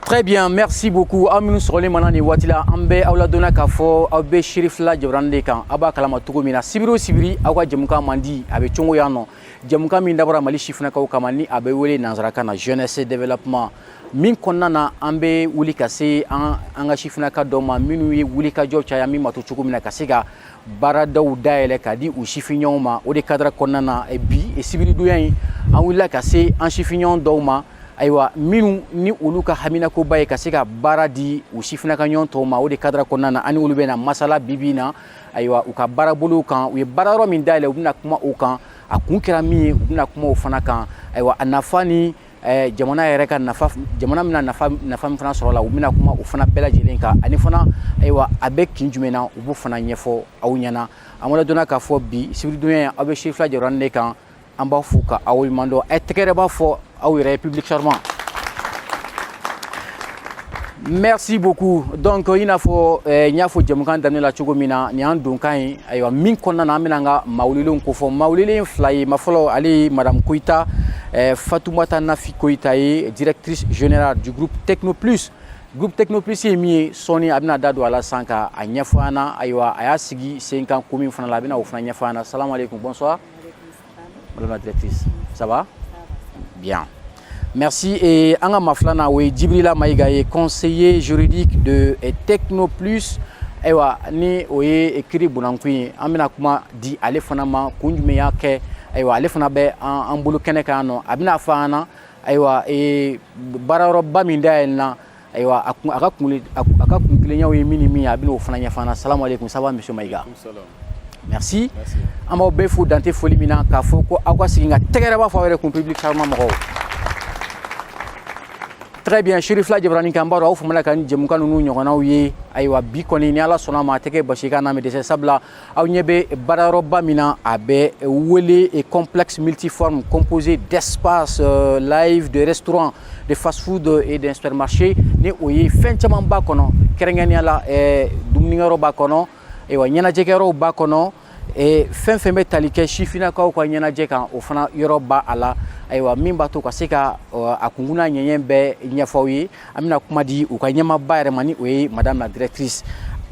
Très bien, merci beaucoup. Aminu Sogole Manani Watila, Ambe, Aula Dona Kafo, Abe Shirifla, Jobrande Kan, Aba Kalama Tugumina, Sibiro Sibiri, Awa Jamuka Mandi, Abe Chongo Yano, Jamuka Mindabra Mali Shifnaka Kamani, Abe Wele Nanzarakana, Jeunesse et Développement. Min Konana, Ambe, Wuli Kase, Anga Shifnaka Doma, Minui, Wuli Kajo Chayami Matuchugumina Kasega, Baradaou Daele Kadi, ou Chifignoma, ou de Kadra Konana, et Bi, et Sibiri Douyan, Anwila Kase, en Chifignon Doma. Aywa minu ni uluka hamina ko baye kasika baradi usifuna kanyon to ma ode kadra konana ani ulubena masala bibina aywa uka barabulu kan u bararo min dale ubna kuma o kan akunkira mi ubna kuma o fana kan aywa anafani jamana yere kan nafa jamana mina nafa fana soro la ubna kuma o fana bela jilenka ani fana aywa abek kinjumena ubu fana nyefo awunyana amola dona ka fo bi sibiri dunya abe shifla jorande kan amba fuka awul mando etkere ba fo awi république charmant. Merci beaucoup. Donc il faut nyafo jamukan danela chugomina ni andun kai aywa min konna na minanga maulilon ko fo maulilin fly mafolo ali madame Koita Fatoumata Nafi Koita est directrice générale du groupe Techno Plus. Groupe Techno Plus est mis Sony abina dadu ala sanka a nyafana aywa aya sigi 5 ans commune fana labina o fana nyafana. Salam alaikum, bonsoir. Madame la directrice, ça va? Bien. Merci. Et Anga Maflana, oui, Djibrila Maïga est conseiller juridique de Techno Plus. Ewa ni oye écrit bonankui amina kuma di alefanama kunjumeya ke ewa alefana be en bulu keneka no abina fana ewa e bararo baminda na ewa aka kunkulenya we minimi abina ofana nyafana. Salam alaikum, ça va monsieur Maïga? Merci. Amba befu dante folimina ka foko akwa siginga tegere ba fawere kun public charma mo. Très bien, Chérif la Djebrani Kambaro, vous m'avez dit que vous avez dit que vous avez dit que vous avez dit que vous avez dit que vous avez dit un complexe multiforme composé d'espaces live, de restaurants, de fast-food et de supermarchés. Vous avez fait un peu de et fin fin metalike chifina ka ko nyana je kan o fana yoruba ala aywa mimba to ka seka akunguna nyembe nyafawi amina kuma di o ka nyama bayre mani o madame la directrice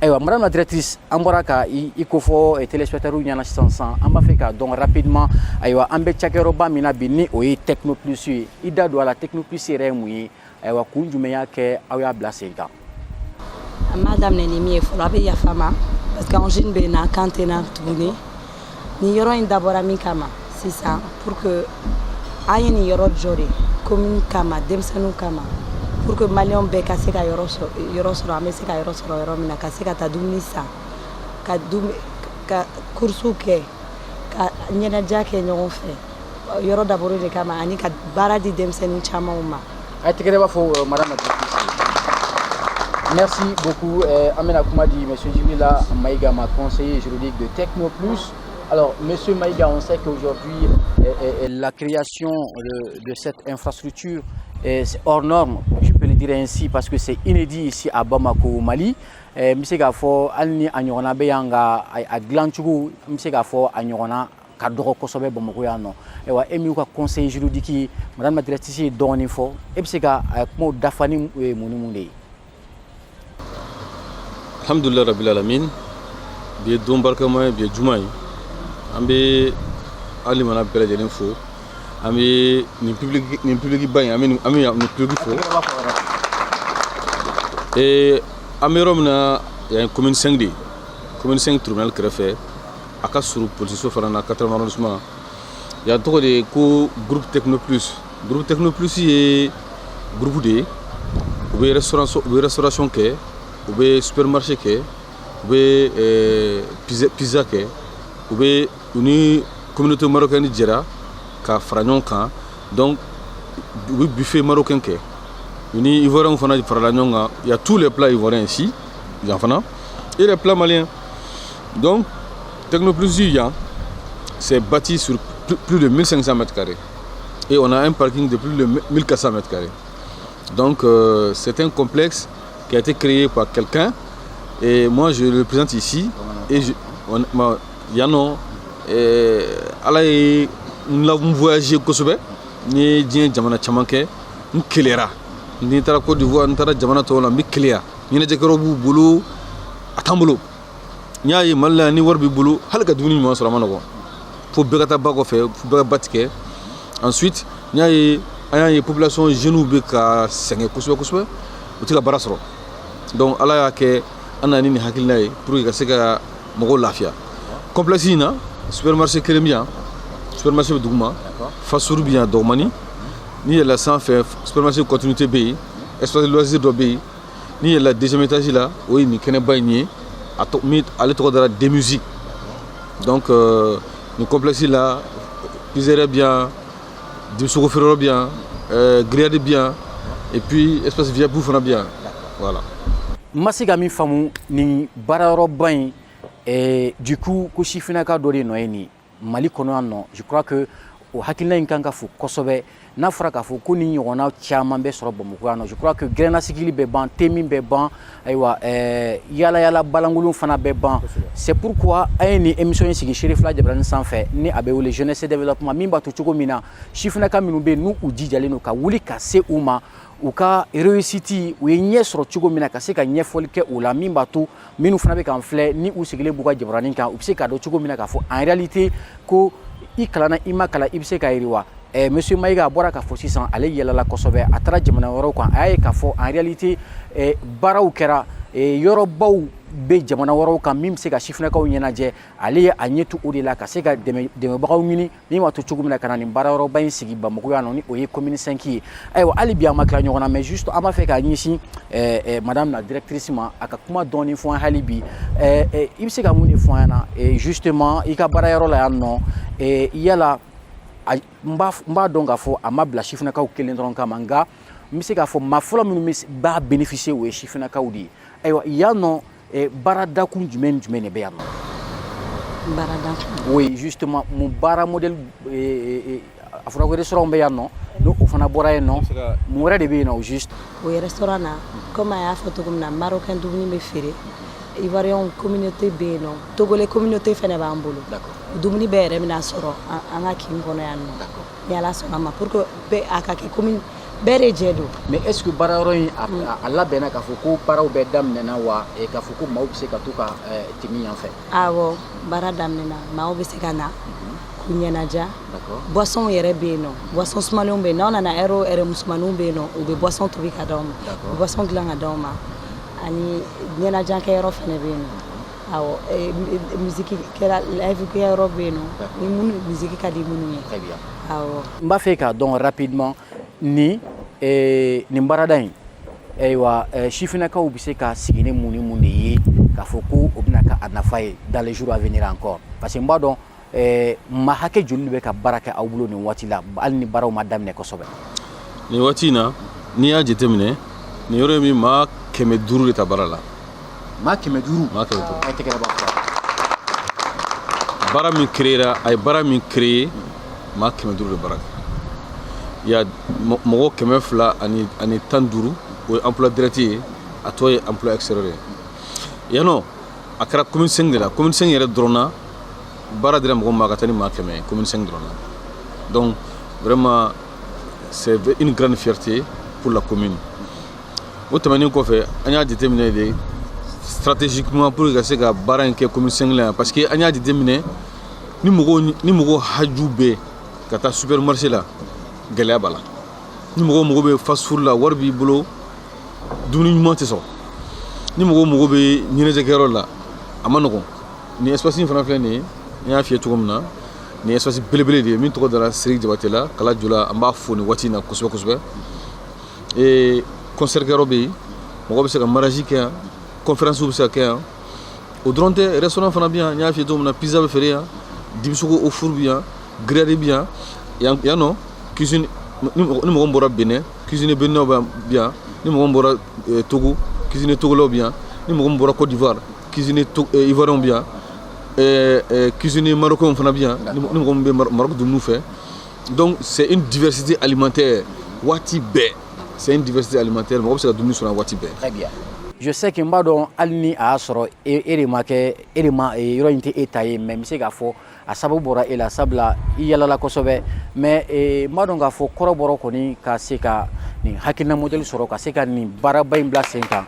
aywa madame la directrice amboraka ikofo et téléspectateurs nyana 500 amba feka donc rapidement aywa ambe chakeroba mina bini o Techno Plus ida do ala Techno Plus remu aywa kunjume yake awya blasenga madame Nenimi folabe ya fama parce qu'en jeune bena quand on a tourné ni yoro d'abord ami kama c'est ça pour que aye ni yoro jori commune kama demsanu kama pour que malion be ka se ka yoro so ame se ka yoro mina ka se ka tadumni sa ka dum ka kursu ke ka nyena jake nyon fe yoro d'abord de kama ani ka baradi demsanu chama uma atikere ba fo madame. Merci beaucoup, Amena Koumadi, monsieur Djibrila Maïga, ma conseiller juridique de Techno Plus. Alors, monsieur Maïga, on sait qu'aujourd'hui, la création de cette infrastructure est hors norme, je peux le dire ainsi, parce que c'est inédit ici à Bamako, au Mali. Monsieur Gafo, Alni Agnorana Beyanga, à Glanchougou, monsieur Gafo, Agnorana, Kadoro Kosobe, Bamako Yano. Et moi, conseiller juridique, madame la directrice, Donifo, et monsieur Gafo, Dafani Mounimunde. Alhamdulillah Rabbil Alamin, bien don barkama bien jumaï, ambe ali mana bela jelen fo, ambe ni public bain, ambe ni public fo. Et ambe romna il y a une commune 5D, commune 5 tribunal créé, à Kassuru police farana 80 arrondissement. Il y a trop de groupe Techno Plus, groupe Techno Plus est groupe D, ou restauration qui ou bien supermarché ke ou bien pizza ke ou bien une communauté marocaine dira ka fragnon kan donc buffet marocain ke une ivoirien fana fragnon il y a tous les plats ivoiriens ici il y a fana et les plats maliens donc Techno Plus c'est bâti sur plus de 1500 mètres carrés et on a un parking de plus de 1400 mètres carrés donc c'est un complexe qui a été créé par quelqu'un et moi je le présente ici et Yano nous avons voyagé au Kosovo ni dien jamana chamanke nous kelera ni taara Côte d'Ivoire ni taara jamana tɔw la n bɛ keleya ɲɛnajɛkɛyɔrɔ b'u bolo a t'an bolo n y'a ye Mali la ni wari b'i bolo hali ka dumuni ɲuman sɔrɔ a ma nɔgɔn fo bɛɛ ka taa ba kɔfɛ fo bɛɛ ka ba tigɛ ensuite n y'a ye an y'a ye population jeunes bɛ ka sɛgɛn kosɛbɛ kosɛbɛ u tɛ ka baara sɔrɔ donc Ala y'a kɛ an nana ni nin hakilina ye pour que ka se ka mɔgɔw lafiya complexe in na supermarché kelen bɛ yan supermarché bɛ dugu ma Fassour bɛ yan Dɔgɔmani n'i yɛlɛla sanfɛ supermarché continuité bɛ yen espace loisir dɔ bɛ yen n'i yɛlɛla deuxième étage la o ye nin kɛnɛba in ye ale tɔgɔ dara des musiques donc nin complexe la pizzeria bɛ yan dibisogo feereyɔrɔ bɛ yan grillade bɛ yan et puis espace VIP fana bɛ yan voilà. n ma se ka min faamu nin baarayɔrɔba in du coup ko sifinnaka dɔ de nɔ ye nin Mali kɔnɔ yan nɔ je crois que o hakilina in kan ka fo kosɛbɛ n'a fɔra k'a fɔ ko ni ɲɔgɔnna caman bɛ sɔrɔ Bamakɔ yan nɔ je crois que gɛrɛnnasigili bɛ ban temi bɛ ban ayiwa yala yala balankolon fana bɛ ban c'est pourquoi an ye nin émission in sigi Serifula Jabaranin sanfɛ ni a bɛ wele jeunesse et développement min b'a to cogo min na sifinnaka minnu bɛ yen n'u jijalen don ka wuli ka se u ma u ka réussite u ye ɲɛ sɔrɔ cogo min na ka se ka ɲɛfɔli kɛ o la min b'a to minnu fana bɛ k'an filɛ ni u sigilen b'u ka jabaranin kan u bɛ se k'a dɔn cogo min na k'a fɔ en réalité ko i kalanna i ma kalan i bɛ se ka yiriwa monsieur Mayiga a bɔra k'a fɔ sisan ale yɛlɛla kosɛbɛ a taara jamana wɛrɛw kan a y'a ye k'a fɔ en réalité baaraw kɛra yɔrɔbaw bɛ jamana wɛrɛw kan min bɛ se ka sifinnakaw ɲɛnajɛ ale ye a ɲɛ to o de la ka se ka dɛmɛbagaw ɲini min b'a to cogo min na ka na nin baara yɔrɔba in sigi Bamakɔ yan nɔ ni o ye commune 5 ye ayiwa hali bi an ma tila ɲɔgɔn na mais juste an b'a fɛ k'a ɲɛsin madame la directrice ma a ka kuma dɔɔni fɔ an hali bi i bɛ se ka mun de fɔ an ɲɛna justement i ka baarayɔrɔ la yan nɔ yala n b'a dɔn k'a fɔ a ma bila sifinnakaw kelen dɔrɔn kama nka n bɛ se k'a fɔ maa fɔlɔ minnu b'a bénéficier o ye sifinnakaw de ye ayiwa yan nɔ baaradakun jumɛn jumɛn de bɛ yan nɔ. Baaradakun. oui justement mun baara modèle a fɔra ko restaurant bɛ yan nɔ n'o o fana bɔra yen nɔ mun wɛrɛ de bɛ yen nɔ au juste. o ye restaurant na comme a y'a fɔ cogo min na marocain dumuni bɛ feere ivoirien communauté bɛ yen nɔ togolais communauté fɛnɛ b'an bolo dumuni bɛɛ yɛrɛ bɛna sɔrɔ an ka kin kɔnɔ yan nɔ ni Ala sɔnna ma pour que bɛɛ a ka kɛ commune bɛɛ de jɛ don. mais est ce que baarayɔrɔ in a labɛnna k'a fɔ ko baaraw bɛɛ daminɛna wa k'a fɔ ko maaw bɛ se ka to ka tɛmɛ yan fɛ. awɔ baara daminɛna maaw bɛ se ka na k'u ɲɛnajɛ boisson yɛrɛ bɛ yen nɔ boisson sumalenw bɛ yen n'aw nana heure o heure musomaninw bɛ yen nɔ u bɛ boisson tobi ka d'aw ma u bɛ boisson dilan ka d'aw ma ani ɲɛnajɛ kɛyɔrɔ fɛnɛ bɛ yen nɔ awɔ musique kɛra live kɛyɔrɔ bɛ yen nɔ ni minnu musique ka di minnu ye. très bien awɔ n b'a fɛ k'a dɔn rapidement ni nin baarada in ayiwa sifinnakaw bɛ se ka sigi ni mun ni mun de ye k'a fɔ ko o bɛna kɛ a nafa ye dans les jours à venir encore parce que n b'a dɔn maa hakɛ joli de bɛ ka baara kɛ aw bolo nin waati la hali ni baaraw ma daminɛ kosɛbɛ. nin waati in na n'i y'a jateminɛ nin yɔrɔ min maa 500 de ta baara la. maa 500. maa 500. baara min créera a ye baara min créer maa 500 de baara kɛ. il y a mɔgɔ 200 ani 15 o ye emploi direct ye a tɔ ye emploi extérieur ye yan nɔ a kɛra commune 5 de la commune 5 yɛrɛ dɔrɔn na baara dira mɔgɔ ma ka taa ni maa 100 ye commune 5 dɔrɔn na donc vraiment c'est une grande fierté pour la commune o tɛmɛnen kɔfɛ an y'a jateminɛ de stratégiquement pour que ka se ka baara in kɛ commune 5 la parce que an y'a jateminɛ ni mɔgɔ haju bɛ ka taa supermarché la gɛlɛya b'a la ni mɔgɔ mago bɛ fast food la wari b'i bolo dumuni ɲuman tɛ sɔrɔ ni mɔgɔ mago bɛ ɲɛnajɛkɛyɔrɔ la a ma nɔgɔn nin espace in fana filɛ nin ye n y'a f'i ye cogo min na nin espace belebele de ye min tɔgɔ dara Sidiki Jabate la Kala Jola an b'a fo nin waati in na kosɛbɛ kosɛbɛ concert kɛyɔrɔ bɛ yen mɔgɔ bɛ se ka mariage kɛ yan conférence bɛ se ka kɛ yan o dɔrɔn tɛ restaurant fana bɛ yan n y'a f'i ye cogo min na pizza bɛ feere yan dibisogo au four bɛ yan grillade bɛ yan yan nɔ cuisine ni mɔgɔ bɔra Benin cuisine béninois bɛ yan ni mɔgɔ bɔra Togo cuisine togolaw bɛ yan ni mɔgɔ bɔra Côte d'Ivoire cuisine ivoirienw bɛ yan cuisine marocain fana bɛ yan ni mɔgɔ bɛ Maroc dumuni fɛ donc c'est une diversité alimentaire waati bɛɛ c'est une diversité alimentaire mɔgɔ bɛ se ka dumuni sɔrɔ waati bɛɛ. très bien je sais que n b'a dɔn hali ni a y'a sɔrɔ e de ma yɔrɔ in tɛ e ta ye mais n bɛ se k'a fɔ a sababu bɔra e la sabula i yalala kosɛbɛ mais n b'a dɔn k'a fɔ kɔrɔbɔrɔ kɔni ka se ka nin hakilina modèle sɔrɔ ka se ka nin baaraba in bila sen kan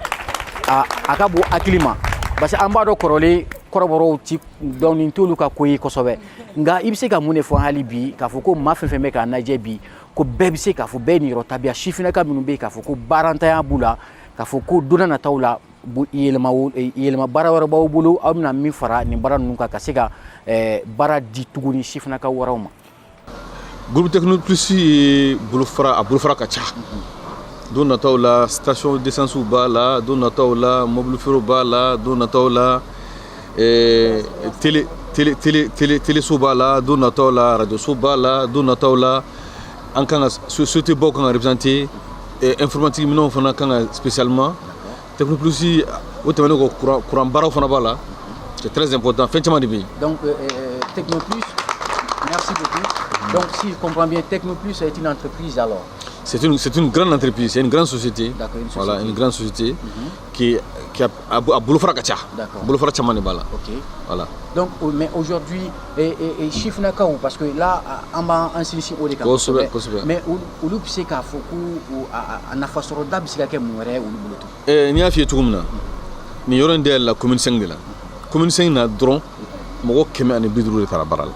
a ka bon hakili ma parce que an b'a dɔn kɔrɔlen kɔrɔbɔrɔw ti dɔn nin t'olu ka ko ye kosɛbɛ nka i bɛ se ka mun de fɔ hali bi k'a fɔ ko maa fɛn fɛn bɛ k'a lajɛ bi ko bɛɛ bɛ se k'a fɔ bɛɛ ye nin yɔrɔ tabiya sifinnaka minnu bɛ yen k'a fɔ ko baarantanya b'u la k'a fɔ ko don n'a nataw la yɛlɛma baara wɛrɛ b'aw bolo aw bɛna min fara nin baara ninnu kan ka se ka baara di tuguni sifinnaka wɛrɛw ma. Groupe Techno Plus ye bolofara ka ca don nataw la station d'essence b'a la don nataw la mobile feere b'a la don nataw la téléso b'a la don nataw la radio so b'a la don nataw la an kan ka société baw kan ka représenter informatique minɛnw fana kan ka spécialement Techno Plus o tɛmɛnen kɔ courant baaraw fana b'a la c'est très important fɛn caman de bɛ yen. Donc Techno Plus, merci beaucoup. Donc si je comprends bien, Techno Plus est une entreprise alors? C'est une grande entreprise, c'est une grande société. D'accord, une société. Voilà, une grande société qui a bolofara ka ca. D'accord. Bolofara caman de b'a la. Ok. Voilà. Donc mais aujourd'hui sifinnakaw parce que là an b'an sinsin o de kan kosɛbɛ. Mais olu bɛ se k'a fɔ ko a nafasɔrɔda bɛ se ka kɛ mun wɛrɛ ye olu bolo tun? N'i y'a f'i ye cogo min na nin yɔrɔ in dayɛlɛla commune 5 de la. Commune 5 na dɔrɔn mɔgɔ 150 de taara baara la.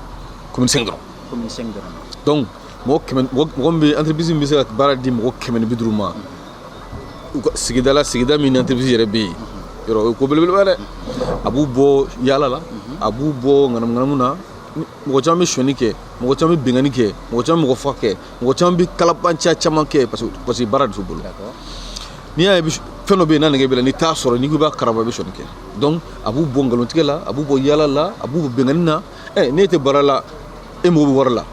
Commune 5 dɔrɔn. Commune 5 dɔrɔn. Donc mɔgɔ min bɛ entreprise min bɛ se ka baara di mɔgɔ 150 ma sigida min ni entreprise yɛrɛ bɛ yen yɔrɔ o ye ko belebeleba dɛ a b'u bɔ yaala la a b'u bɔ ŋanamu na mɔgɔ caman bɛ sonyani kɛ mɔgɔ caman bɛ bɛnkanni kɛ mɔgɔ caman bɛ mɔgɔ faga kɛ mɔgɔ caman bɛ kalabanciya caman kɛ parce que baara de t'u bolo n'i y'a ye fɛn dɔ bɛ yen n'a nɛgɛ b'i la n'i t'a sɔrɔ n'i ko i b'a karaba i bɛ sonyani kɛ donc a b'u bɔ nkalontigɛ la a b'u bɔ yaala la a b'u bɔ bɛnkanni na n'e tɛ baara la e mago bɛ wari la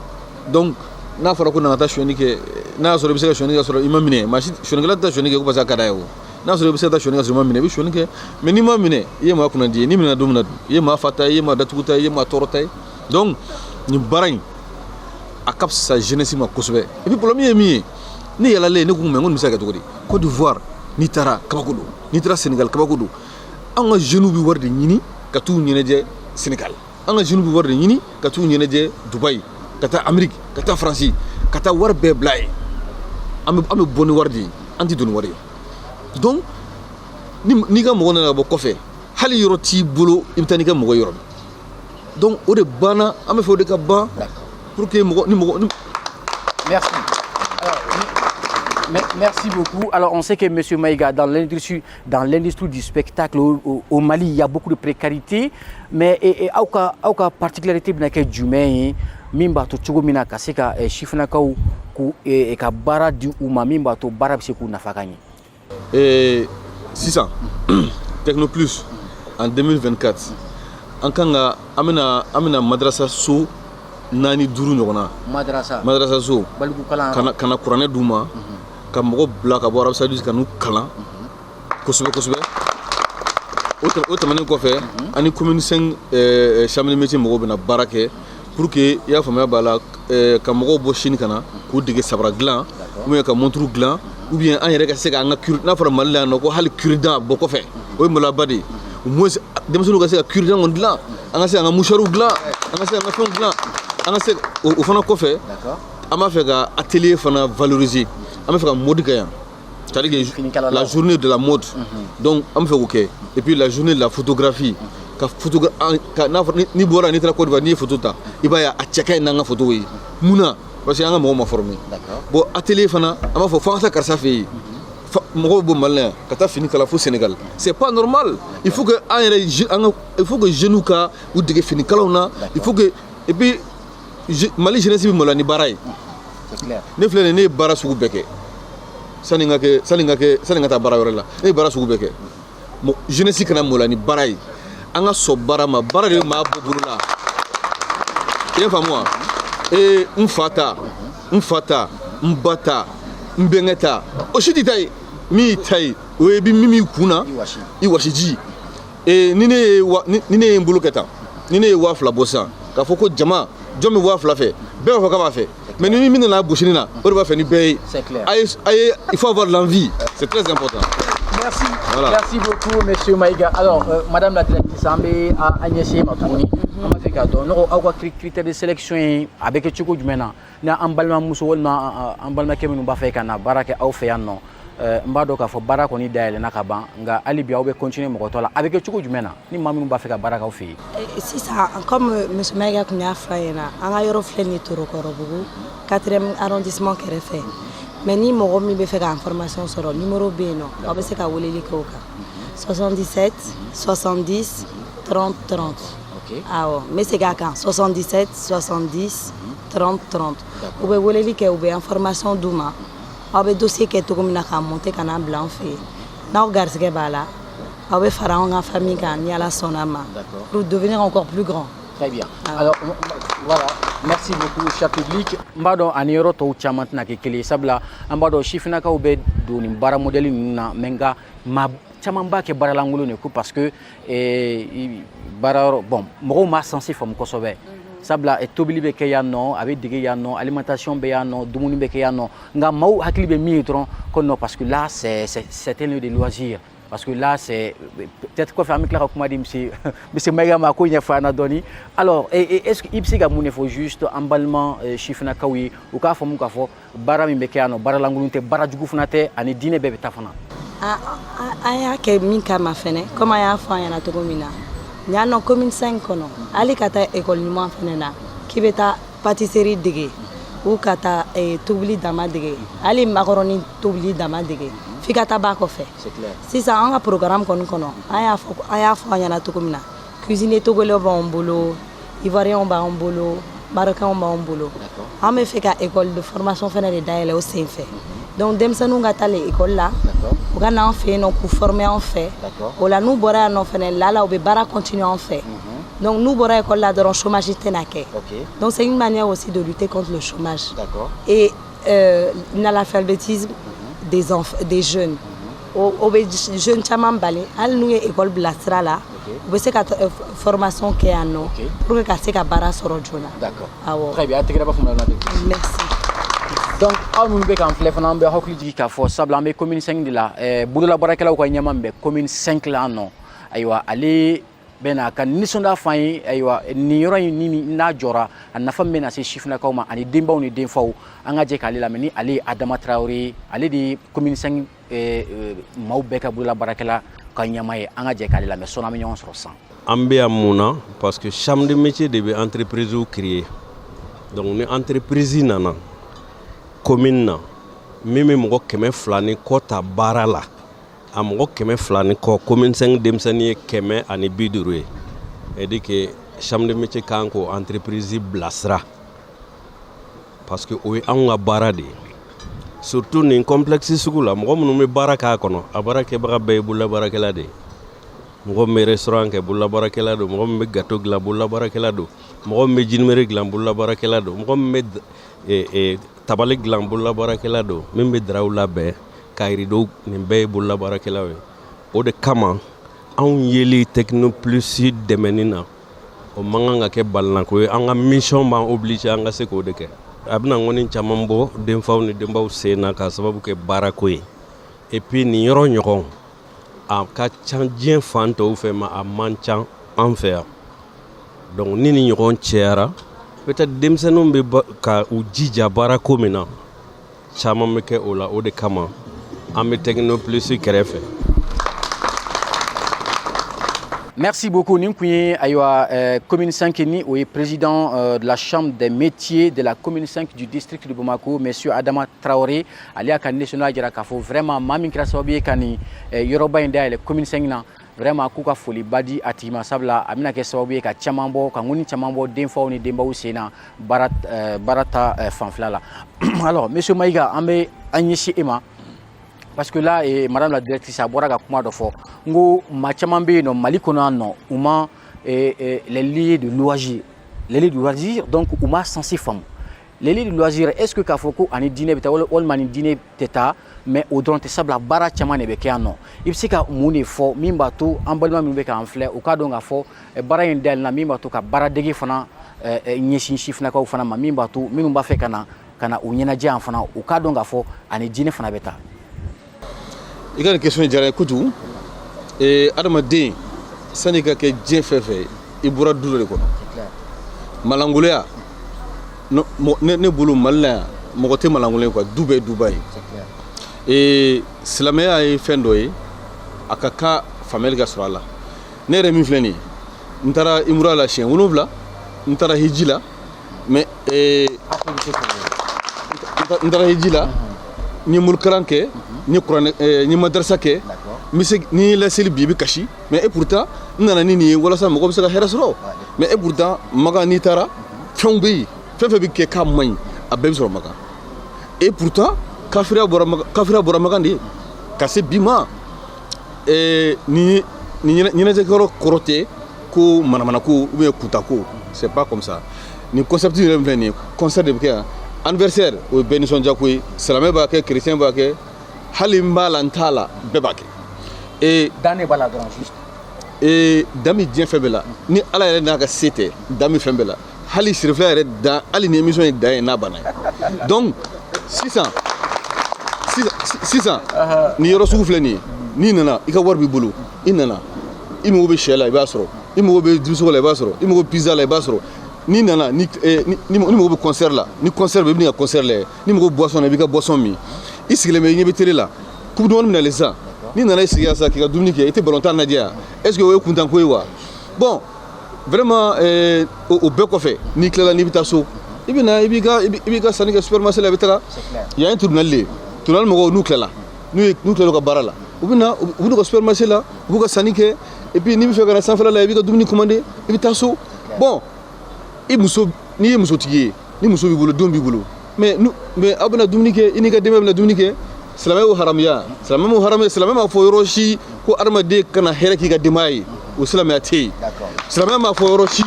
donc n'a fɔra ko na ka taa sonyani kɛ n'a y'a sɔrɔ i bɛ se ka sonyani kɛ sɔrɔ i ma minɛ maa si sonyanikɛla tɛ taa sonyani kɛ ko parce que a ka d'a ye o n'a sɔrɔ i bɛ se ka taa sonyani kɛ sɔrɔ i ma minɛ i bɛ sonyani kɛ mais n'i ma minɛ i ye maa kunnadi ye n'i minɛna don min na dun i ye maa fa ta ye i ye maa datugu ta ye i ye maa tɔɔrɔ ta ye donc nin baara in a ka fisa jeunesse ma kosɛbɛ et puis problème ye min ye ne yɛlɛlen ne ko mais n ko nin bɛ se ka kɛ cogo di Côte d'Ivoire n'i taara kabako don n'i taara Sénégal kabako don an ka jeunes bɛ wari de ɲini ka t'u ɲɛnajɛ Sénégal an ka jeunes bɛ wari de ɲini ka t'u ɲɛnajɛ Dubaï ka taa Amérique ka taa Faransi ka taa wari bɛɛ bila yen an bɛ bɔ ni wari de ye an tɛ don ni wari ye donc n'i ka mɔgɔ nana ka bɔ kɔfɛ hali yɔrɔ t'i bolo i bɛ taa n'i ka mɔgɔ yɔrɔ min donc o de banna an bɛ fɛ o de ka ban pour que mɔgɔ. Merci. Merci beaucoup. Alors, on sait que M. Maïga, dans l'industrie du spectacle au Mali, il y a beaucoup de précarité. Mais aucune particularité du Mali, mimba to chugo mina kaseka shifunakaw ku ka bara di uma mimba to bara bise ku nafakanye. 600 Techno Plus en 2024 an kan ga amina madrasa so nani duru ɲɔgɔnna madrasa so kana kuranɛ d'u ma ka mɔgɔ bila ka bɔ Arabie Saoudite ka n'u kalan kosɛbɛ o tɛmɛnen kɔfɛ ani commune 5 chambre de métier mɔgɔw bɛna baara kɛ pour que i y'a faamuya b'a la ka mɔgɔw bɔ Chine kana k'u dege sabara dilan ou bien ka montre dilan ou bien an yɛrɛ ka se ka an ka cure n'a fɔra Mali la yan nɔ ko hali cure-dent bɔ kɔfɛ o ye maloyaba de ye au moins denmisɛnninw ka se ka cure-dent kɔni dilan an ka se an ka mouchoirw dilan an ka se an ka fɛnw dilan an ka se o fana kɔfɛ an b'a fɛ ka atelier fana valoriser an b'a fɛ ka mode kɛ yan c'est-à-dire que la journée de la mode donc an b'a fɛ k'o kɛ et puis la journée de la photographie ni bɔra n'i taara Côte d'Ivoire n'i ye photo ta i b'a ye a cɛ ka ɲi n'an ka photo ye munna parce que an ka mɔgɔw ma former bon atelier fana an b'a fɔ fo an ka taa karisa fɛ yen mɔgɔw bɛ Mali la yan ka taa fini kala fo Sénégal c'est pas normal il faut que an yɛrɛ il faut que jeunes ka u dege fini kalaw na il faut que et puis Mali jeunesse bɛ maloya ni baara ye ne filɛ nin ye ne ye baara sugu bɛɛ kɛ sani n ka taa baara wɛrɛ la ne ye baara sugu bɛɛ kɛ jeunesse kana maloya ni baara ye an ka sɔn baara ma baara de maa bɔ bolo la i y'a faamu wa n fa ta n ba ta n bɛnkɛ ta o si t'i ta ye min y'i ta ye o ye min b'i kun na i wasi ji ni ne ye n bolo kɛ tan ni ne ye 2000 bɔ sisan k'a fɔ ko jama jɔn bɛ 2000 fɛ bɛɛ b'a fɔ k'a b'a fɛ mais ni min nana gosini na o de b'a fɛ ni bɛɛ ye il faut avoir l'envie c'est très important. Merci. Voilà. Merci beaucoup, monsieur Maïga. Alors, madame la directrice, Ambe Agnès Matouni, on m'a fait cadeau. Nous avons critères de sélection avec Tchoukou Djumena. Nous avons emballement Moussouol, emballement Kemou Bafé Kana, Barake Auféano. Mbado ka fo bara koni daele nakaba nga ali bia obe continuer mo tola avec Tchoukou Djumena ni mami ba fe ka bara ka ofi. Si ça comme monsieur Maïga kunya fayena anga yoro fleni toro korobugu 4e arrondissement Kerefe. Mais ni mo mi be fe ka information sur numéro B non obe se ka woleli ko ka 77 70 30 30. OK. Ah ouais, mais c'est gars 77 70 30 30. Obe woleli ke obe information duma. Abe dossier qui est tout comme na monté kana blanc fait na garçige bala abe fara en famille kan ni ala sonama pour devenir encore plus grand. Très bien. Alors voilà, merci beaucoup cher public. Mbado aniro to chamant na kekele sabla mbado chifina ka obe do ni bara modeli na menga ma chamamba ke bara langulo ne ko parce que bara bon mo ma sensible comme kosobe. Sabla et tobili be kayano avec dige yano alimentation be yano dumuni be kayano nga mau hakili be mitron kono parce que là c'est un lieu de loisirs parce que là c'est peut-être quoi faire avec la comme dit monsieur Maïga ma ko nya fa na doni alors est-ce que ipsiga mune faut juste emballement chifna kawi ou ka famu ka fo bara mi be kayano bara langulunte bara jugu funate ani dine be tafana aya ke min kama fene comme aya fa yana to komina Nyano commune 5 kono ali kata école numéro fenena qui beta pâtisserie dige ou kata tobili dama dige ali macaroni tobili dama dige fikata ba ko fait c'est clair si ça un programme kono aya fo yana to komina cuisiner togolais ba on bolo ivoirien ba on bolo marocain ba on bolo on me fait ka école de formation fenene daile au sein fait donc dem sanu ngata les école là on a fait non pour former en fait on a nous bora non fait là on bara continuer en fait donc nous bora école là dans chômage tenake donc c'est une manière aussi de lutter contre le chômage et l'alphabétisme des enfants des jeunes au jeunes chamam balé al nous école blastra là on c'est formation qui a non pour que c'est ka bara sorojona d'accord très bien merci. Donc, on be kan flef na be hokli jigi ka fo sabla be commune 5 de la budula barakela ko nyama be commune 5 la no aywa ali bena kan nisonda fay aywa ni yoro ni na jora na fambe na se chifna kawma ani dembaw ni demfaw anga je kali la meni ali Adama Traoré ali di commune 5 mawbe ka budula barakela ka nyama e anga je kali la me sona mi nyon so 100 ambe amuna parce que chambre de métier de entreprise ou créer donc ni entreprise nana commune na mimi mogo keme flani kota barala a mogo keme flani ko commune 5 demsani keme ani biduru et dit que chambre de métier kanko entreprise blasra parce que o anga barade surtout ni complexe sugula mogo munu me baraka kono abarake baga be bulla barakela de mogo me restaurant ke bulla barakela do mogo me gâteau gla bulla barakela do mogo me jinmere gla bulla barakela do mogo me tabale glan bulla barakela do min be draw labɛ kayri do nin bɛɛ bulla barakela we o de kama anw yeli Technoplus dɛmɛni na o mankan ka kɛ ballanko ye an ka mission b'an oblige an ka se k'o de kɛ a bɛna ŋɔni caman bɔ denfaw ni denbaw sen na ka sababu kɛ baarako ye et puis nin yɔrɔ ɲɔgɔn a ka ca diɲɛ fan tɔw fɛ ma a man ca an fɛ yan donc ni nin ɲɔgɔn cɛyara peut-être denmisɛnninw bɛ ka u jija baarako min na caman bɛ kɛ o la o de kama an bɛ Technoplus kɛrɛfɛ. Merci beaucoup. Nous sommes commune 5 ni au président de la chambre des métiers de la commune 5 du district de Bamako, monsieur Adama Traoré. Alia kan national jira kafo vraiment mami krasabi kani Yoruba inda le commune 5 na vraiment kuka foli badi atima sabla amina ke sababu ka chamambo ka ngoni chamambo denfo ni demba usena barata fanflala. Alors monsieur Maïga ambe anyishi ema parce que là madame la directrice a bora ka kuma do fo ngo machamambe no malikona no uma les lieux de loisirs donc uma sensible femme les lieux de loisirs est-ce que kafoko ani dîner beta wol mani dîner teta mais au drone te sabla bara chamane be kiano ibsika muni fo mimba to ambalma mimbe ka enfle o ka donga fo bara indel na mimba to ka bara degi fana nyesin chifna ka fana mimba to minu ba fe kana unyena je fana o ka donga fo ani dîner fana beta. i ka nin question diyara n ye kojugu adamaden sani ka kɛ diɲɛ fɛn fɛn i bɔra du dɔ de kɔnɔ malangoloya ne bolo mali la yan mɔgɔ tɛ malangoloya quoi du bɛɛ duba ye silamɛya ye fɛn dɔ ye a ka kan faamuyali ka sɔrɔ a la ne yɛrɛ min filɛ nin ye n taara imura la siɲɛ 7 n taara hiji la mais n taara hiji la n ye mulukalan kɛ n ye madarasa kɛ ni laseli bi i bɛ kasi mais et pourtant n nana ni nin ye walasa mɔgɔ bɛ se ka hɛrɛ sɔrɔ mais et pourtant makan n'i taara fɛnw bɛ yen fɛn fɛn bɛ kɛ k'a man ɲi a bɛɛ bɛ sɔrɔ makan et pourtant kafiriya bɔra makan de ye ka se bi ma nin ɲɛnajɛkɛyɔrɔ kɔrɔ tɛ ko manamanako ou bien kutako c'est pas comme ça nin concept yɛrɛ min filɛ nin ye concert de bɛ kɛ yan anniversaire o ye bɛɛ nisɔndiya ko ye silamɛ b'a kɛ chrétien b'a kɛ hali n b'a la n t'a la bɛɛ b'a kɛ dan ne b'a la dɔrɔn juste dan bɛ diɲɛ fɛn bɛɛ la ni ala yɛrɛ n'a ka se tɛ dan bɛ fɛn bɛɛ la hali sirifila yɛrɛ dan hali ni émission ye dan ye n'a banna ye donc sisan ni yɔrɔ sugu filɛ nin ye n'i nana i ka wari b'i bolo i nana i mago bɛ sɛ la i b'a sɔrɔ i mago bɛ dibisogo la i b'a sɔrɔ i mago bɛ pizza la i b'a sɔrɔ n'i nana ni mago bɛ concert la ni concert bɛ i bɛ ka concert lajɛ ni mago bɛ boisson la i b'i ka boisson min i sigilen bɛ i ɲɛ bɛ télé la coupe du monde minɛlen sisan n'i nana i sigi yan sisan k'i ka dumuni kɛ i tɛ ballon tan lajɛ yan est ce que o ye kuntanko ye wa bon vraiment o bɛɛ kɔfɛ n'i tilala n'i bɛ taa so i bɛ na i b'i ka sanni kɛ supermarché la i bɛ taga yan ye tribunal de ye tribunal mɔgɔw n'u tilala n'u tilala u ka baara la u bɛ na u bɛ n'u ka supermarché la u b'u ka sanni kɛ et puis n'i bɛ fɛ ka na sanfɛla la i b'i ka dumuni commandé i bɛ taa so bon n'i ye musotigi ye ni muso b'i bolo denw b'i bolo mais aw bɛna dumuni kɛ i n'i ka denbaya bɛna dumuni kɛ silamɛ y'o haramuya silamɛ m'o haramuya silamɛ m'a fɔ yɔrɔ si ko adamaden kana hɛrɛ k'i ka denbaya ye o silamɛya tɛ yen silamɛya m'a fɔ yɔrɔ si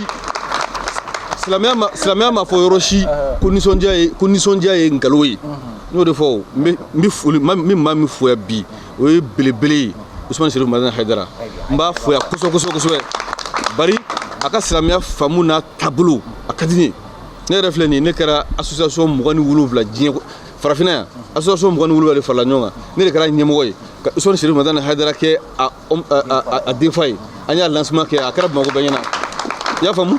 silamɛya m'a fɔ yɔrɔ si ko nisɔndiya ye nkalon ye n y'o de fɔ n bɛ maa min foya bi o ye belebele ye Ousmane Chérif Madani Haidara n b'a foya kosɛbɛ bari a ka silamɛya faamu n'a taabolo a ka di ne ye ne yɛrɛ filɛ nin ye ne kɛra association 27 diɲɛ farafinna yan association 27 de farala ɲɔgɔn kan ne de kɛra ɲɛmɔgɔ ye ka Ousmane Chérif Madani Haidara kɛ a denfa ye an y'a lancement kɛ a kɛra Bamakɔ bɛɛ ɲɛna i y'a faamu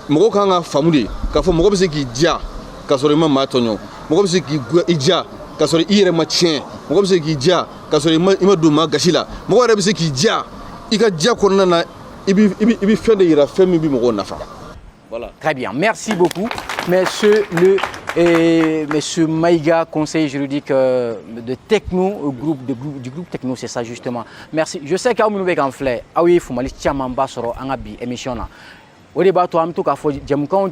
mɔgɔw kan ka faamu de k'a fɔ mɔgɔ bɛ se k'i diya k'a sɔrɔ i ma maa tɔɲɔ mɔgɔ bɛ se k'i diya k'a sɔrɔ i yɛrɛ ma tiɲɛ mɔgɔ bɛ se k'i diya k'a sɔrɔ i ma don maa gasi la mɔgɔ yɛrɛ bɛ se k'i diya i ka diya kɔnɔna na i bɛ fɛn de yira fɛn min bɛ mɔgɔw nafa. Voilà. Très bien, merci beaucoup. Monsieur Maïga, conseiller juridique de Techno, du groupe Techno, c'est ça justement. Merci. Je sais qu'à vous en fleur, ah oui, faut m'aller tiens m'en soro angabi émission là. Au débat toi am tout ka fo jamukan